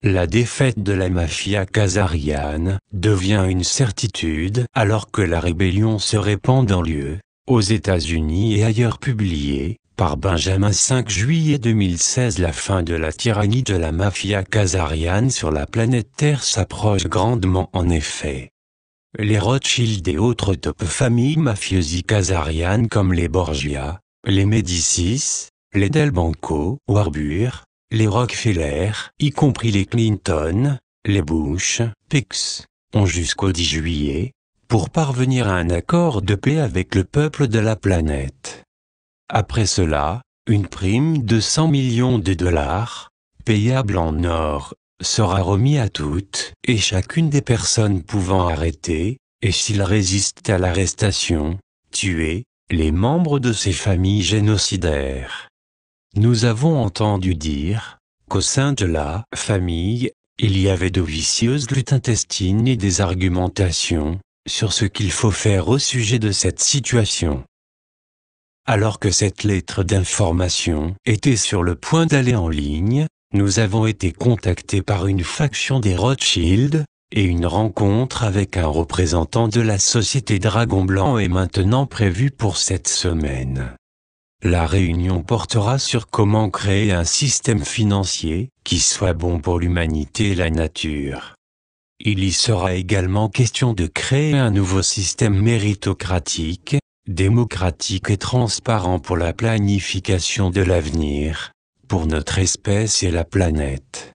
La défaite de la mafia khazariane devient une certitude alors que la rébellion se répand dans lieu, aux États-Unis et ailleurs. Publié par Benjamin 5 juillet 2016. La fin de la tyrannie de la mafia khazariane sur la planète Terre s'approche grandement en effet. Les Rothschild et autres top familles mafieuses khazarianes comme les Borgia, les Médicis, les Del Banco, Warburg, les Rockefeller, y compris les Clinton, les Bush, Pix, ont jusqu'au 10 juillet, pour parvenir à un accord de paix avec le peuple de la planète. Après cela, une prime de 100 millions de dollars, payable en or, sera remis à toutes et chacune des personnes pouvant arrêter, et s'ils résistent à l'arrestation, tuer, les membres de ces familles génocidaires. Nous avons entendu dire qu'au sein de la famille, il y avait de vicieuses luttes intestines et des argumentations sur ce qu'il faut faire au sujet de cette situation. Alors que cette lettre d'information était sur le point d'aller en ligne, nous avons été contactés par une faction des Rothschild, et une rencontre avec un représentant de la société Dragon Blanc est maintenant prévue pour cette semaine. La réunion portera sur comment créer un système financier qui soit bon pour l'humanité et la nature. Il y sera également question de créer un nouveau système méritocratique, démocratique et transparent pour la planification de l'avenir, pour notre espèce et la planète.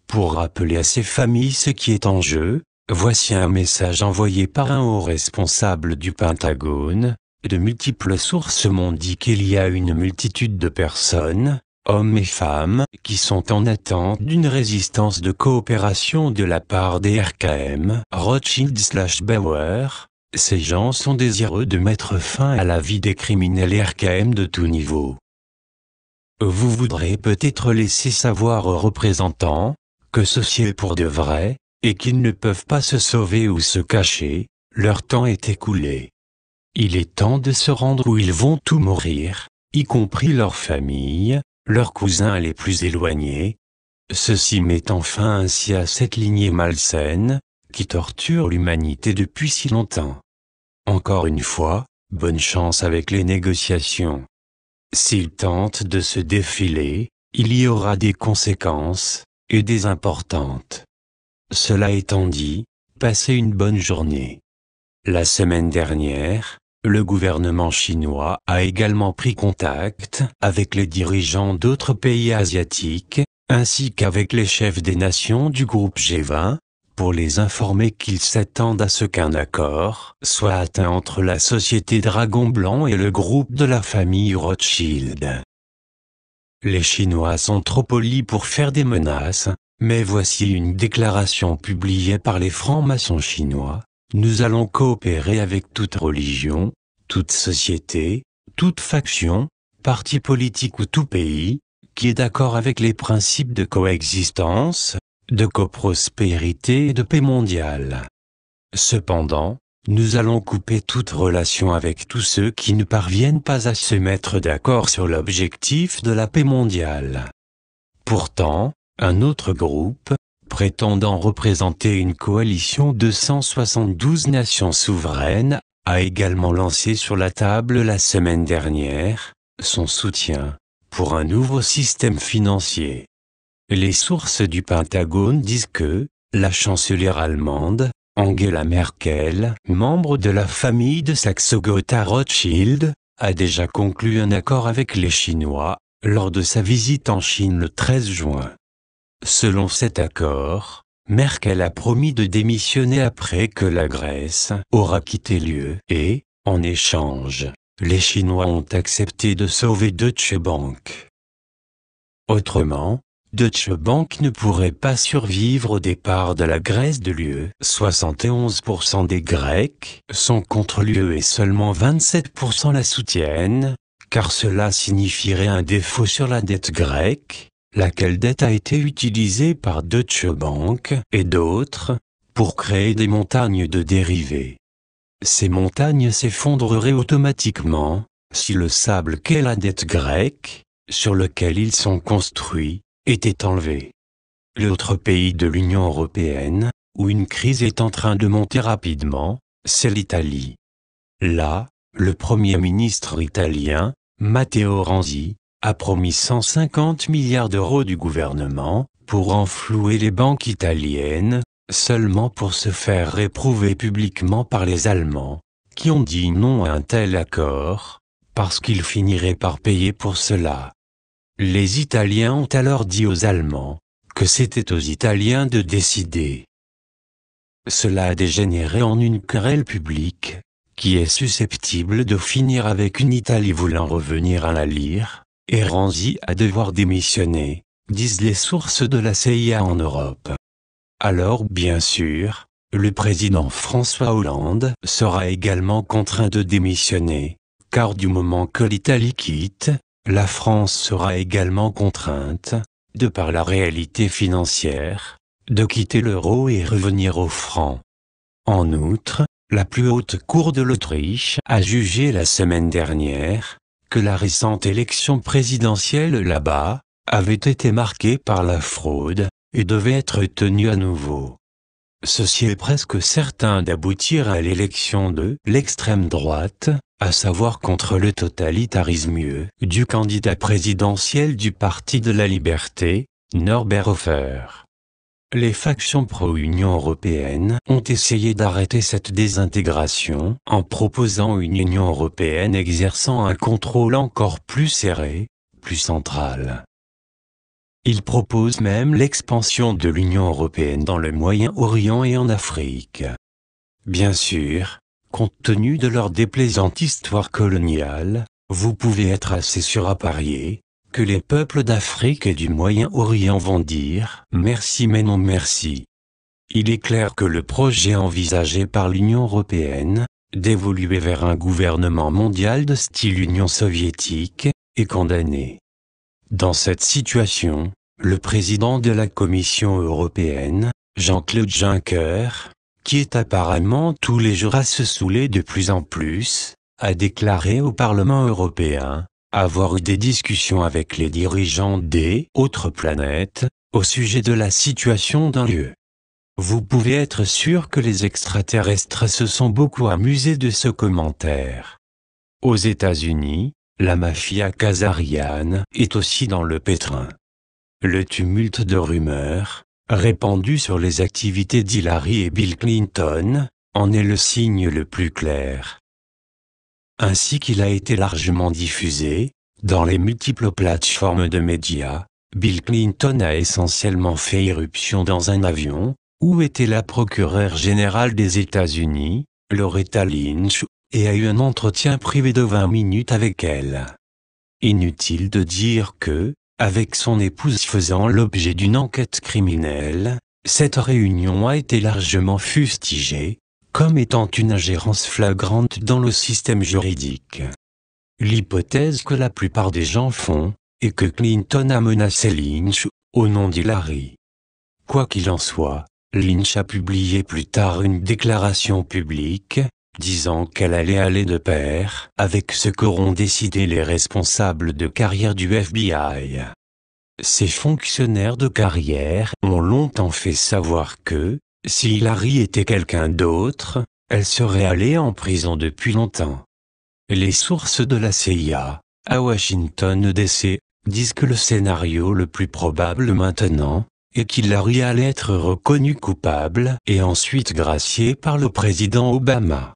Pour rappeler à ces familles ce qui est en jeu, voici un message envoyé par un haut responsable du Pentagone. De multiples sources m'ont dit qu'il y a une multitude de personnes, hommes et femmes, qui sont en attente d'une résistance de coopération de la part des RKM, Rothschild/Bauer. Ces gens sont désireux de mettre fin à la vie des criminels RKM de tout niveau. Vous voudrez peut-être laisser savoir aux représentants que ceci est pour de vrai, et qu'ils ne peuvent pas se sauver ou se cacher, leur temps est écoulé. Il est temps de se rendre où ils vont tous mourir, y compris leurs familles, leurs cousins les plus éloignés. Ceci mettant fin ainsi à cette lignée malsaine, qui torture l'humanité depuis si longtemps. Encore une fois, bonne chance avec les négociations. S'ils tentent de se défiler, il y aura des conséquences, et des importantes. Cela étant dit, passez une bonne journée. La semaine dernière, le gouvernement chinois a également pris contact avec les dirigeants d'autres pays asiatiques, ainsi qu'avec les chefs des nations du groupe G20, pour les informer qu'ils s'attendent à ce qu'un accord soit atteint entre la société Dragon Blanc et le groupe de la famille Rothschild. Les Chinois sont trop polis pour faire des menaces, mais voici une déclaration publiée par les francs-maçons chinois. Nous allons coopérer avec toute religion, toute société, toute faction, parti politique ou tout pays, qui est d'accord avec les principes de coexistence, de coprospérité et de paix mondiale. Cependant, nous allons couper toute relation avec tous ceux qui ne parviennent pas à se mettre d'accord sur l'objectif de la paix mondiale. Pourtant, un autre groupe, prétendant représenter une coalition de 172 nations souveraines, a également lancé sur la table la semaine dernière son soutien pour un nouveau système financier. Les sources du Pentagone disent que la chancelière allemande, Angela Merkel, membre de la famille de Saxe-Gotha-Rothschild, a déjà conclu un accord avec les Chinois lors de sa visite en Chine le 13 juin. Selon cet accord, Merkel a promis de démissionner après que la Grèce aura quitté l'UE et, en échange, les Chinois ont accepté de sauver Deutsche Bank. Autrement, Deutsche Bank ne pourrait pas survivre au départ de la Grèce de l'UE. 71% des Grecs sont contre l'UE et seulement 27% la soutiennent, car cela signifierait un défaut sur la dette grecque, laquelle dette a été utilisée par Deutsche Bank et d'autres, pour créer des montagnes de dérivés. Ces montagnes s'effondreraient automatiquement, si le sable qu'est la dette grecque, sur lequel ils sont construits, était enlevé. L'autre pays de l'Union européenne, où une crise est en train de monter rapidement, c'est l'Italie. Là, le Premier ministre italien, Matteo Renzi, a promis 150 milliards d'euros du gouvernement pour renflouer les banques italiennes, seulement pour se faire réprouver publiquement par les Allemands, qui ont dit non à un tel accord, parce qu'ils finiraient par payer pour cela. Les Italiens ont alors dit aux Allemands que c'était aux Italiens de décider. Cela a dégénéré en une querelle publique, qui est susceptible de finir avec une Italie voulant revenir à la lire, et Renzi à devoir démissionner, disent les sources de la CIA en Europe. Alors bien sûr, le président François Hollande sera également contraint de démissionner, car du moment que l'Italie quitte, la France sera également contrainte, de par la réalité financière, de quitter l'euro et revenir au franc. En outre, la plus haute cour de l'Autriche a jugé la semaine dernière que la récente élection présidentielle là-bas avait été marquée par la fraude et devait être tenue à nouveau. Ceci est presque certain d'aboutir à l'élection de l'extrême droite, à savoir contre le totalitarisme du candidat présidentiel du Parti de la Liberté, Norbert Hofer. Les factions pro-Union européenne ont essayé d'arrêter cette désintégration en proposant une Union européenne exerçant un contrôle encore plus serré, plus central. Ils proposent même l'expansion de l'Union européenne dans le Moyen-Orient et en Afrique. Bien sûr, compte tenu de leur déplaisante histoire coloniale, vous pouvez être assez sûr à parier que les peuples d'Afrique et du Moyen-Orient vont dire « merci mais non merci ». Il est clair que le projet envisagé par l'Union européenne, d'évoluer vers un gouvernement mondial de style Union soviétique, est condamné. Dans cette situation, le président de la Commission européenne, Jean-Claude Juncker, qui est apparemment tous les jours à se saouler de plus en plus, a déclaré au Parlement européen avoir eu des discussions avec les dirigeants des autres planètes au sujet de la situation dans l'UE. Vous pouvez être sûr que les extraterrestres se sont beaucoup amusés de ce commentaire. Aux États-Unis, la mafia khazariane est aussi dans le pétrin. Le tumulte de rumeurs, répandu sur les activités d'Hillary et Bill Clinton, en est le signe le plus clair. Ainsi qu'il a été largement diffusé, dans les multiples plateformes de médias, Bill Clinton a essentiellement fait irruption dans un avion, où était la procureure générale des États-Unis, Loretta Lynch, et a eu un entretien privé de 20 minutes avec elle. Inutile de dire que, avec son épouse faisant l'objet d'une enquête criminelle, cette réunion a été largement fustigée, comme étant une ingérence flagrante dans le système juridique. L'hypothèse que la plupart des gens font, est que Clinton a menacé Lynch, au nom d'Hillary. Quoi qu'il en soit, Lynch a publié plus tard une déclaration publique, disant qu'elle allait aller de pair avec ce qu'auront décidé les responsables de carrière du FBI. Ces fonctionnaires de carrière ont longtemps fait savoir que, si Hillary était quelqu'un d'autre, elle serait allée en prison depuis longtemps. Les sources de la CIA, à Washington DC, disent que le scénario le plus probable maintenant, est qu'Hillary allait être reconnue coupable et ensuite graciée par le président Obama.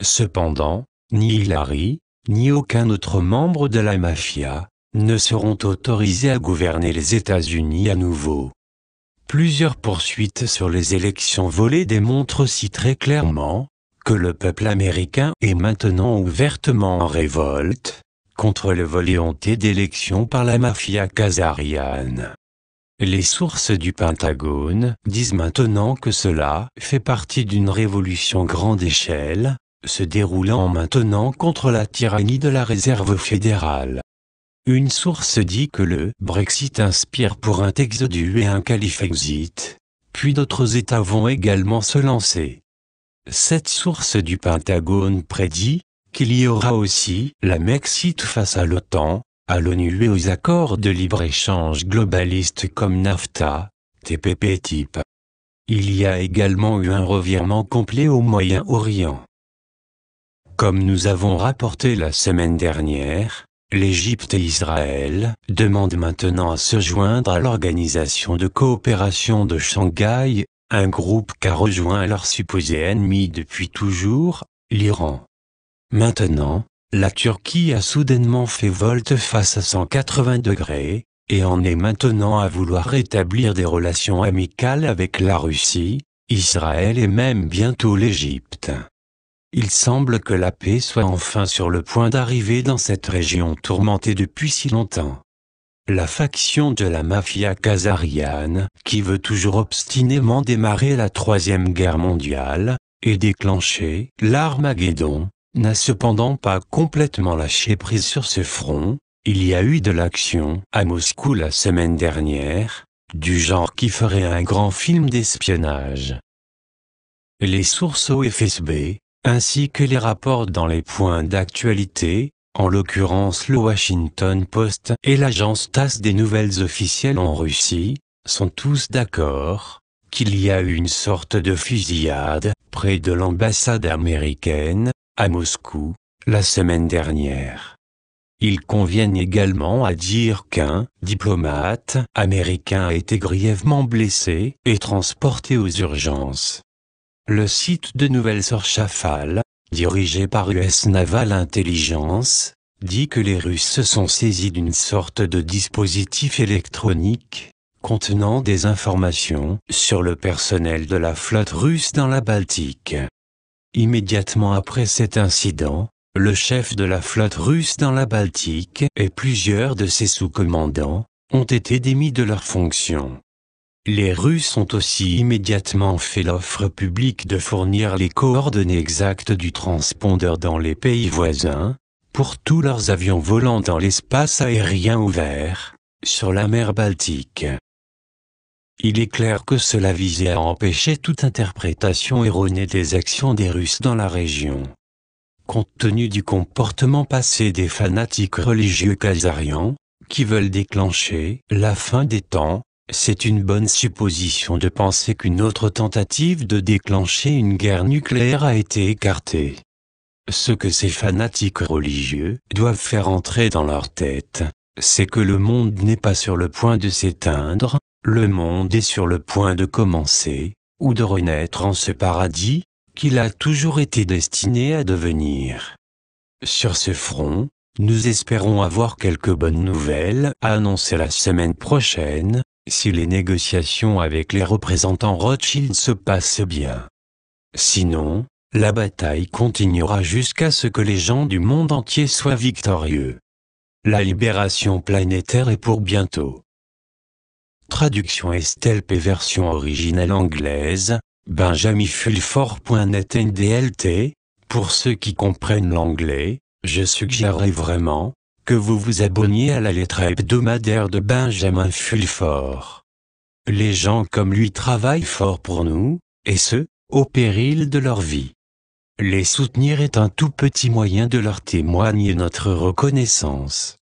Cependant, ni Hillary, ni aucun autre membre de la mafia, ne seront autorisés à gouverner les États-Unis à nouveau. Plusieurs poursuites sur les élections volées démontrent aussi très clairement que le peuple américain est maintenant ouvertement en révolte contre les volontés d'élection par la mafia khazariane. Les sources du Pentagone disent maintenant que cela fait partie d'une révolution grande échelle, se déroulant maintenant contre la tyrannie de la Réserve fédérale. Une source dit que le Brexit inspire pour un exodus et un Califexit, puis d'autres États vont également se lancer. Cette source du Pentagone prédit qu'il y aura aussi la Mexit face à l'OTAN, à l'ONU et aux accords de libre-échange globalistes comme NAFTA, TPP type. Il y a également eu un revirement complet au Moyen-Orient. Comme nous avons rapporté la semaine dernière, l'Égypte et Israël demandent maintenant à se joindre à l'Organisation de coopération de Shanghai, un groupe qu'a rejoint leur supposé ennemi depuis toujours, l'Iran. Maintenant, la Turquie a soudainement fait volte-face à 180 degrés, et en est maintenant à vouloir rétablir des relations amicales avec la Russie, Israël et même bientôt l'Égypte. Il semble que la paix soit enfin sur le point d'arriver dans cette région tourmentée depuis si longtemps. La faction de la mafia khazariane, qui veut toujours obstinément démarrer la Troisième Guerre mondiale, et déclencher l'Armageddon, n'a cependant pas complètement lâché prise sur ce front. Il y a eu de l'action à Moscou la semaine dernière, du genre qui ferait un grand film d'espionnage. Les sources au FSB, ainsi que les rapports dans les points d'actualité, en l'occurrence le Washington Post et l'agence TASS des nouvelles officielles en Russie, sont tous d'accord qu'il y a eu une sorte de fusillade près de l'ambassade américaine, à Moscou, la semaine dernière. Il convient également à dire qu'un diplomate américain a été grièvement blessé et transporté aux urgences. Le site de nouvelles sur Shafal, dirigé par US Naval Intelligence, dit que les Russes se sont saisis d'une sorte de dispositif électronique contenant des informations sur le personnel de la flotte russe dans la Baltique. Immédiatement après cet incident, le chef de la flotte russe dans la Baltique et plusieurs de ses sous-commandants ont été démis de leurs fonctions. Les Russes ont aussi immédiatement fait l'offre publique de fournir les coordonnées exactes du transpondeur dans les pays voisins, pour tous leurs avions volant dans l'espace aérien ouvert, sur la mer Baltique. Il est clair que cela visait à empêcher toute interprétation erronée des actions des Russes dans la région. Compte tenu du comportement passé des fanatiques religieux khazarians, qui veulent déclencher la fin des temps, c'est une bonne supposition de penser qu'une autre tentative de déclencher une guerre nucléaire a été écartée. Ce que ces fanatiques religieux doivent faire entrer dans leur tête, c'est que le monde n'est pas sur le point de s'éteindre, le monde est sur le point de commencer, ou de renaître en ce paradis, qu'il a toujours été destiné à devenir. Sur ce front, nous espérons avoir quelques bonnes nouvelles à annoncer la semaine prochaine, si les négociations avec les représentants Rothschild se passent bien. Sinon, la bataille continuera jusqu'à ce que les gens du monde entier soient victorieux. La libération planétaire est pour bientôt. Traduction Estelle P. Version originale anglaise, benjaminfulfort.net NDLT. Pour ceux qui comprennent l'anglais, je suggérerais vraiment que vous vous abonniez à la lettre hebdomadaire de Benjamin Fulfort. Les gens comme lui travaillent fort pour nous, et ce, au péril de leur vie. Les soutenir est un tout petit moyen de leur témoigner notre reconnaissance.